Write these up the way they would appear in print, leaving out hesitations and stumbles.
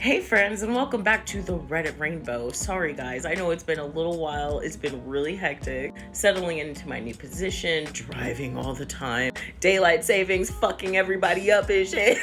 Hey friends, and welcome back to the Reddit Rainbow. Sorry guys, I know it's been a little while. It's been really hectic. Settling into my new position, driving all the time, daylight savings, fucking everybody up and shit.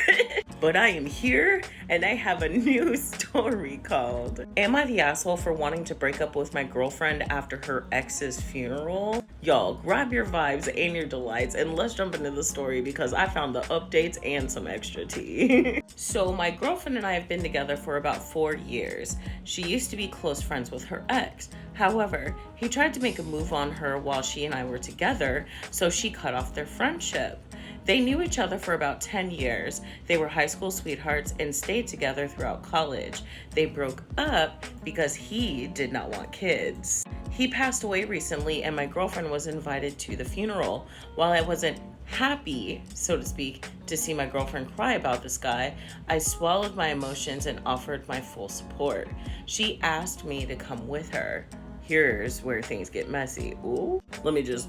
But I am here and I have a new story called Am I the Asshole for Wanting to Break Up with My Girlfriend After Her Ex's Funeral? Y'all, grab your vibes and your delights and let's jump into the story because I found the updates and some extra tea. So my girlfriend and I have been together for about 4 years. She used to be close friends with her ex. However, he tried to make a move on her while she and I were together, so she cut off their friendship. They knew each other for about 10 years. They were high school sweethearts and stayed together throughout college. They broke up because he did not want kids. He passed away recently and my girlfriend was invited to the funeral. While I wasn't happy, so to speak, to see my girlfriend cry about this guy, I swallowed my emotions and offered my full support. She asked me to come with her. Here's where things get messy. Ooh, let me just...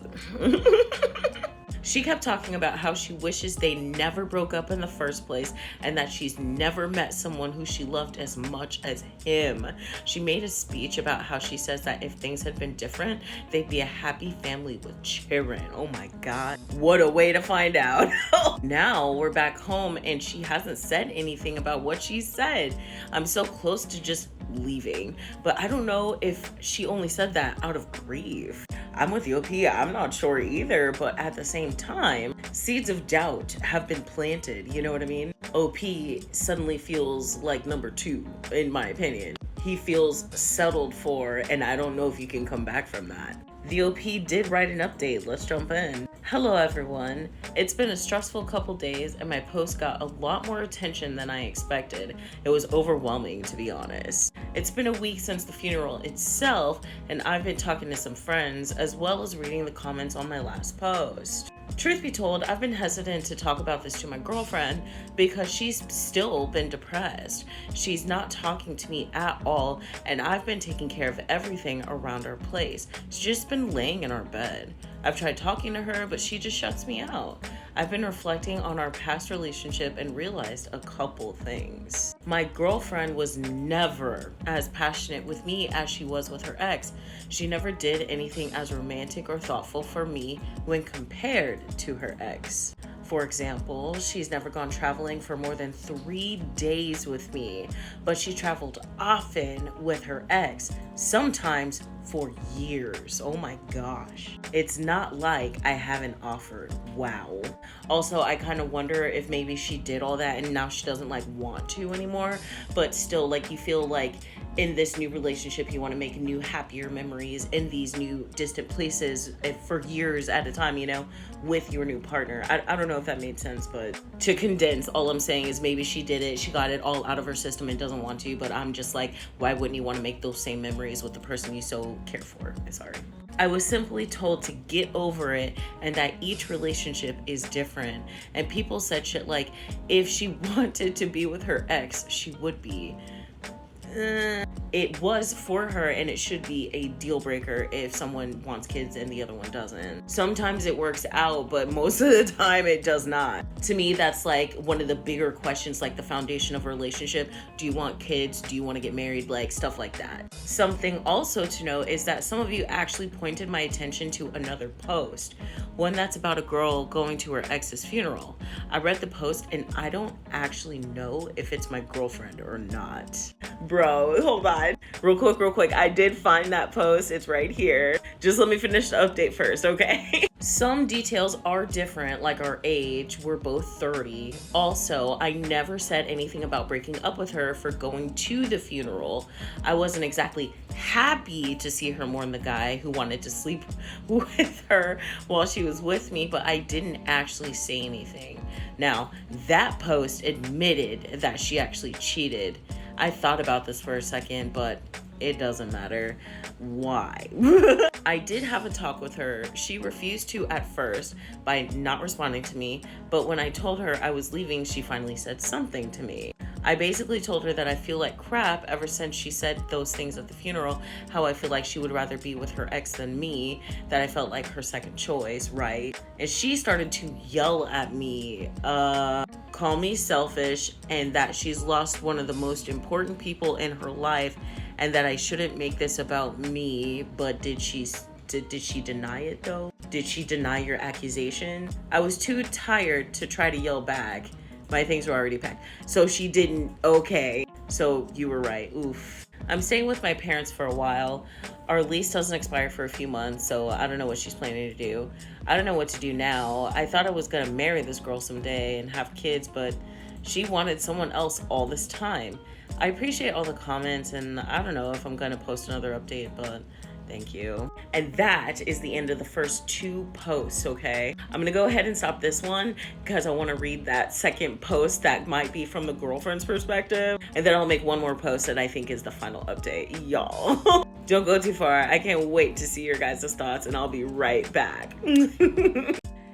She kept talking about how she wishes they never broke up in the first place and that she's never met someone who she loved as much as him. She made a speech about how she says that if things had been different, they'd be a happy family with children. Oh my God, what a way to find out. Now we're back home and she hasn't said anything about what she said. I'm so close to just leaving, but I don't know if she only said that out of grief. I'm with you, OP. I'm not sure either, but at the same time, seeds of doubt have been planted. You know what I mean? OP suddenly feels like number 2, in my opinion. He feels settled for, and I don't know if you can come back from that. The OP did write an update. Let's jump in. Hello everyone. It's been a stressful couple days and my post got a lot more attention than I expected. It was overwhelming, to be honest. It's been a week since the funeral itself and I've been talking to some friends as well as reading the comments on my last post. Truth be told, I've been hesitant to talk about this to my girlfriend because she's still been depressed. She's not talking to me at all, and I've been taking care of everything around our place. She's just been laying in our bed. I've tried talking to her, but she just shuts me out. I've been reflecting on our past relationship and realized a couple things. My girlfriend was never as passionate with me as she was with her ex. She never did anything as romantic or thoughtful for me when compared to her ex. For example, she's never gone traveling for more than 3 days with me, but she traveled often with her ex, sometimes for years. Oh my gosh. It's not like I haven't offered. Wow. Also, I kind of wonder if maybe she did all that and now she doesn't want to anymore, but still you feel like in this new relationship, you want to make new, happier memories in these new distant places for years at a time, with your new partner. I don't know if that made sense, but to condense, all I'm saying is maybe she did it. She got it all out of her system and doesn't want to, but I'm just like, why wouldn't you want to make those same memories with the person you so care for? Sorry. I was simply told to get over it and that each relationship is different. And people said shit like, if she wanted to be with her ex, she would be. It was for her and it should be a deal breaker if someone wants kids and the other one doesn't. Sometimes it works out, but most of the time it does not. To me, that's one of the bigger questions, the foundation of a relationship. Do you want kids? Do you want to get married? Stuff like that. Something also to know is that some of you actually pointed my attention to another post. One that's about a girl going to her ex's funeral. I read the post and I don't actually know if it's my girlfriend or not. Bro, hold on. Real quick. I did find that post. It's right here. Just let me finish the update first, okay? Some details are different, like our age. We're both 30. Also, I never said anything about breaking up with her for going to the funeral. I wasn't exactly happy to see her mourn the guy who wanted to sleep with her while she was with me, but I didn't actually say anything. Now, that post admitted that she actually cheated. I thought about this for a second, but it doesn't matter. Why? I did have a talk with her. She refused to at first by not responding to me, but when I told her I was leaving, she finally said something to me. I basically told her that I feel like crap ever since she said those things at the funeral, how I feel like she would rather be with her ex than me, that I felt like her second choice, right? And she started to yell at me, call me selfish and that she's lost one of the most important people in her life and that I shouldn't make this about me. But did she deny it though? Did she deny your accusation? I was too tired to try to yell back. My things were already packed. So she didn't. Okay. So you were right. Oof. I'm staying with my parents for a while. Our lease doesn't expire for a few months, so I don't know what she's planning to do. I don't know what to do now. I thought I was gonna marry this girl someday and have kids, but she wanted someone else all this time. I appreciate all the comments, and I don't know if I'm gonna post another update, but thank you. And that is the end of the first 2 posts, okay? I'm gonna go ahead and stop this one because I wanna read that second post that might be from the girlfriend's perspective. And then I'll make one more post that I think is the final update. Y'all, don't go too far. I can't wait to see your guys' thoughts, and I'll be right back.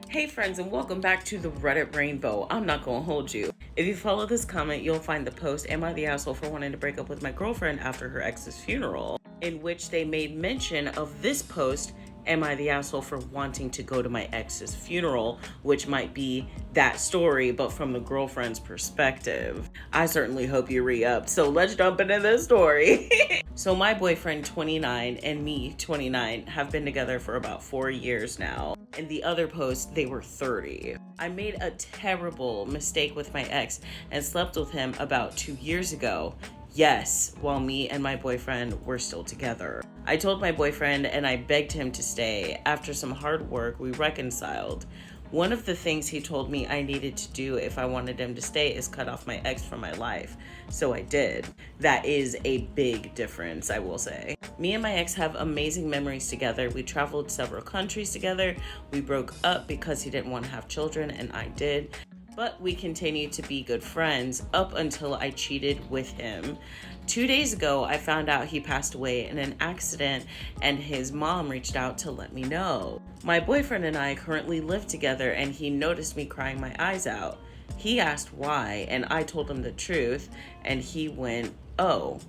Hey friends, and welcome back to the Reddit Rainbow. I'm not gonna hold you. If you follow this comment, you'll find the post, "Am I the asshole for wanting to break up with my girlfriend after her ex's funeral?" in which they made mention of this post, "Am I the asshole for wanting to go to my ex's funeral?" which might be that story, but from the girlfriend's perspective. I certainly hope you re-upped. So let's jump into this story. So my boyfriend, 29, and me, 29, have been together for about 4 years now. In the other post, they were 30. I made a terrible mistake with my ex and slept with him about 2 years ago. Yes, while me and my boyfriend were still together. I told my boyfriend and I begged him to stay. After some hard work, we reconciled. One of the things he told me I needed to do if I wanted him to stay is cut off my ex from my life. So I did. That is a big difference, I will say. Me and my ex have amazing memories together. We traveled several countries together. We broke up because he didn't want to have children and I did. But we continued to be good friends up until I cheated with him. 2 days ago, I found out he passed away in an accident and his mom reached out to let me know. My boyfriend and I currently live together and he noticed me crying my eyes out. He asked why and I told him the truth and he went, "Oh."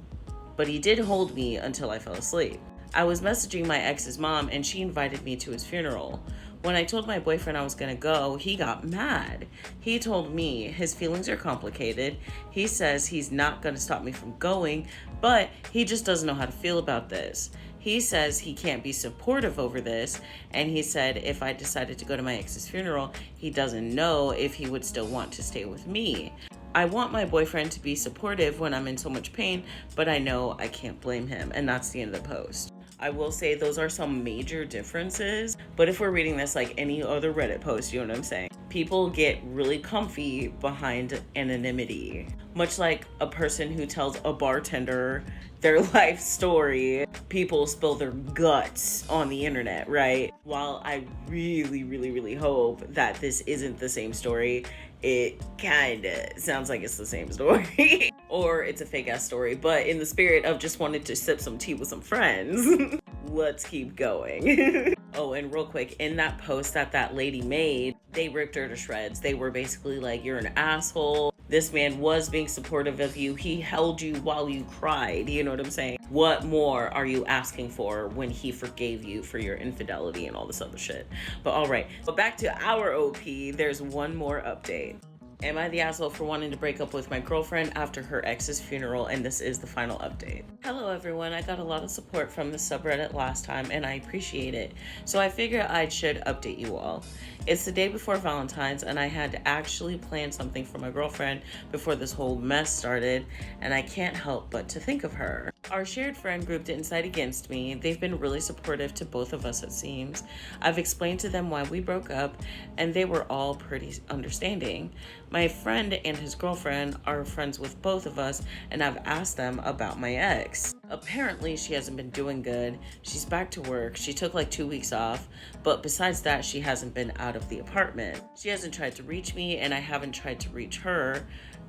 But he did hold me until I fell asleep. I was messaging my ex's mom and she invited me to his funeral. When I told my boyfriend I was gonna go, he got mad. He told me his feelings are complicated. He says he's not gonna stop me from going, but he just doesn't know how to feel about this. He says he can't be supportive over this, and he said if I decided to go to my ex's funeral, he doesn't know if he would still want to stay with me. I want my boyfriend to be supportive when I'm in so much pain, but I know I can't blame him, and that's the end of the post. I will say those are some major differences, but if we're reading this like any other Reddit post, you know what I'm saying? People get really comfy behind anonymity. Much like a person who tells a bartender their life story, people spill their guts on the internet, right? While I really hope that this isn't the same story, it kinda sounds like it's the same story. Or it's a fake ass story, but in the spirit of just wanting to sip some tea with some friends, let's keep going. Oh, and real quick, in that post that lady made, they ripped her to shreds. They were basically like, "You're an asshole. This man was being supportive of you. He held you while you cried." You know what I'm saying? What more are you asking for when he forgave you for your infidelity and all this other shit? But all right, but back to our OP, there's one more update. Am I the asshole for wanting to break up with my girlfriend after her ex's funeral? And this is the final update. Hello everyone, I got a lot of support from the subreddit last time and I appreciate it. So I figured I should update you all. It's the day before Valentine's and I had to actually plan something for my girlfriend before this whole mess started, and I can't help but to think of her. Our shared friend group didn't side against me. They've been really supportive to both of us, it seems. I've explained to them why we broke up and they were all pretty understanding. My friend and his girlfriend are friends with both of us and I've asked them about my ex. Apparently she hasn't been doing good. She's back to work. She took like 2 weeks off, but besides that, she hasn't been out of the apartment. She hasn't tried to reach me and I haven't tried to reach her.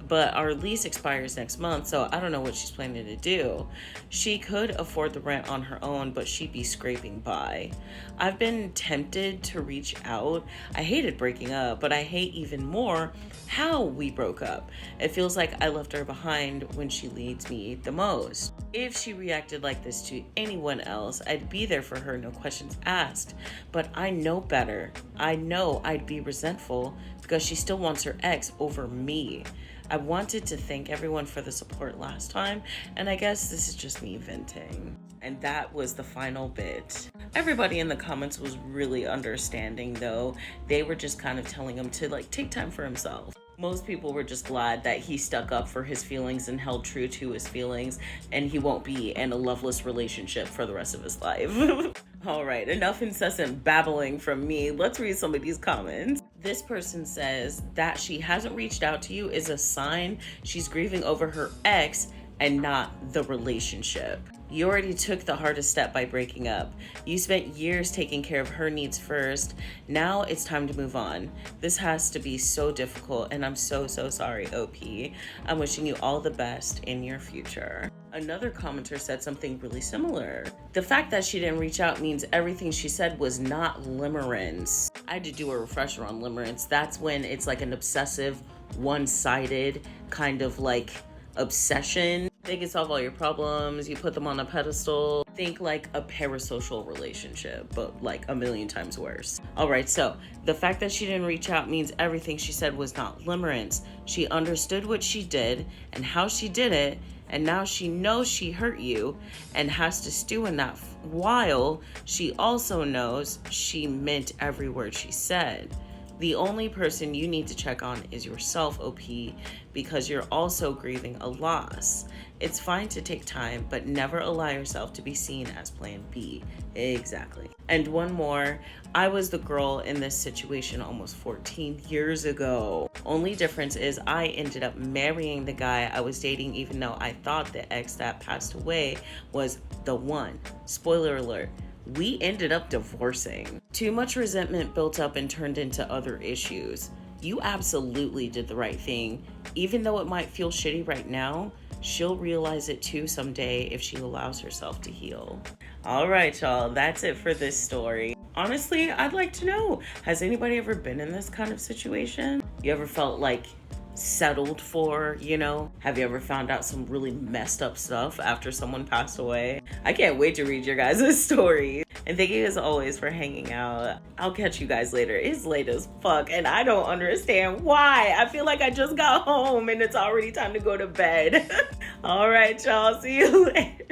but our lease expires next month, so I don't know what she's planning to do. She could afford the rent on her own, but she'd be scraping by. I've been tempted to reach out. I hated breaking up, but I hate even more how we broke up. It feels like I left her behind when she needs me the most. If she reacted like this to anyone else, I'd be there for her, no questions asked. But I know better. I know I'd be resentful because she still wants her ex over me. I wanted to thank everyone for the support last time, and I guess this is just me venting. And that was the final bit. Everybody in the comments was really understanding though. They were just kind of telling him to take time for himself. Most people were just glad that he stuck up for his feelings and held true to his feelings, and he won't be in a loveless relationship for the rest of his life. All right, enough incessant babbling from me. Let's read some of these comments. This person says that she hasn't reached out to you is a sign she's grieving over her ex and not the relationship. You already took the hardest step by breaking up. You spent years taking care of her needs first. Now it's time to move on. This has to be so difficult, and I'm so sorry, OP. I'm wishing you all the best in your future. Another commenter said something really similar. The fact that she didn't reach out means everything she said was not limerence. I had to do a refresher on limerence. That's when it's like an obsessive, one-sided kind of obsession. They can solve all your problems. You put them on a pedestal. Think like a parasocial relationship, but a million times worse. All right, so the fact that she didn't reach out means everything she said was not limerence. She understood what she did and how she did it, and now she knows she hurt you and has to stew in that while she also knows she meant every word she said. The only person you need to check on is yourself, OP, because you're also grieving a loss. It's fine to take time, but never allow yourself to be seen as plan B. Exactly. And one more, I was the girl in this situation almost 14 years ago. Only difference is I ended up marrying the guy I was dating, even though I thought the ex that passed away was the one. Spoiler alert. We ended up divorcing. Too much resentment built up and turned into other issues. You absolutely did the right thing. Even though it might feel shitty right now, she'll realize it too someday if she allows herself to heal. All right, y'all, that's it for this story. Honestly, I'd like to know, has anybody ever been in this kind of situation? You ever felt settled for, Have you ever found out some really messed up stuff after someone passed away? I can't wait to read your guys' stories. And thank you as always for hanging out. I'll catch you guys later. It's late as fuck and I don't understand why. I feel like I just got home and it's already time to go to bed. All right, y'all. See you later.